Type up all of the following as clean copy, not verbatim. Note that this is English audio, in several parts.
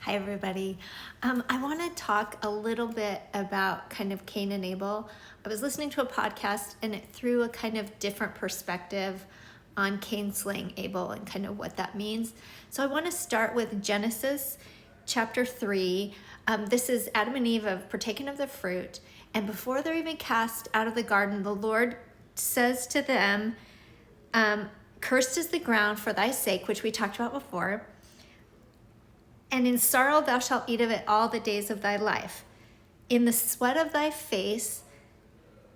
Hi, everybody. I want to talk a little bit about kind of Cain and Abel. I was listening to a podcast and it threw a kind of different perspective on Cain slaying Abel and kind of what that means. So I want to start with Genesis chapter 3. This is Adam and Eve have partaken of the fruit. And before they're even cast out of the garden, the Lord says to them, cursed is the ground for thy sake, which we talked about before. And in sorrow thou shalt eat of it all the days of thy life. In the sweat of thy face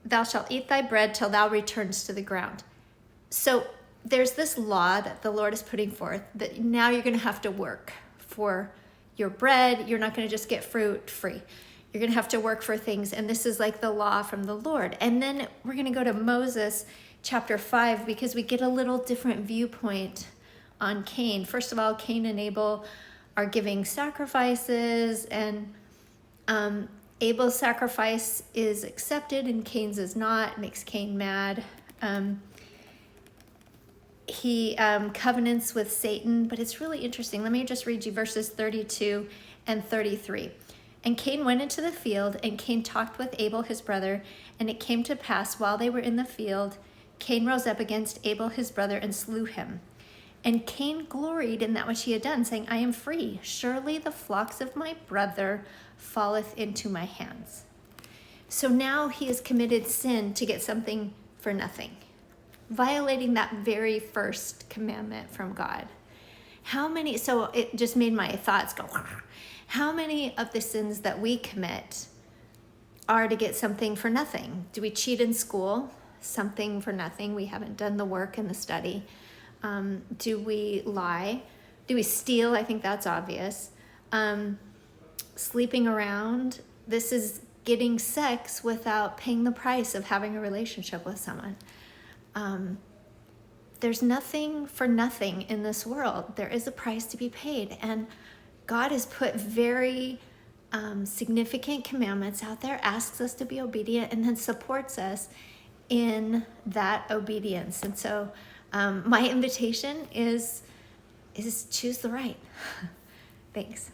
thou shalt eat thy bread till thou returns to the ground. So there's this law that the Lord is putting forth that now you're going to have to work for your bread. You're not going to just get fruit free. You're going to have to work for things. And this is like the law from the Lord. And then we're going to go to Moses chapter 5 because we get a little different viewpoint on Cain. First of all, Cain and Abel are giving sacrifices, and Abel's sacrifice is accepted and Cain's is not. It makes Cain mad. He covenants with Satan, but it's really interesting. Let me just read you verses 32 and 33. And Cain went into the field, and Cain talked with Abel his brother, and it came to pass while they were in the field, Cain rose up against Abel his brother and slew him. And Cain gloried in that which he had done, saying, I am free. Surely the flocks of my brother falleth into my hands. So now he has committed sin to get something for nothing, violating that very first commandment from God. So it just made my thoughts go, how many of the sins that we commit are to get something for nothing? Do we cheat in school? Something for nothing. We haven't done the work and the study. Do we lie? Do we steal? I think that's obvious. Sleeping around. This is getting sex without paying the price of having a relationship with someone. There's nothing for nothing in this world. There is a price to be paid. And God has put very significant commandments out there, asks us to be obedient, and then supports us in that obedience. And so my invitation is choose the right. Thanks.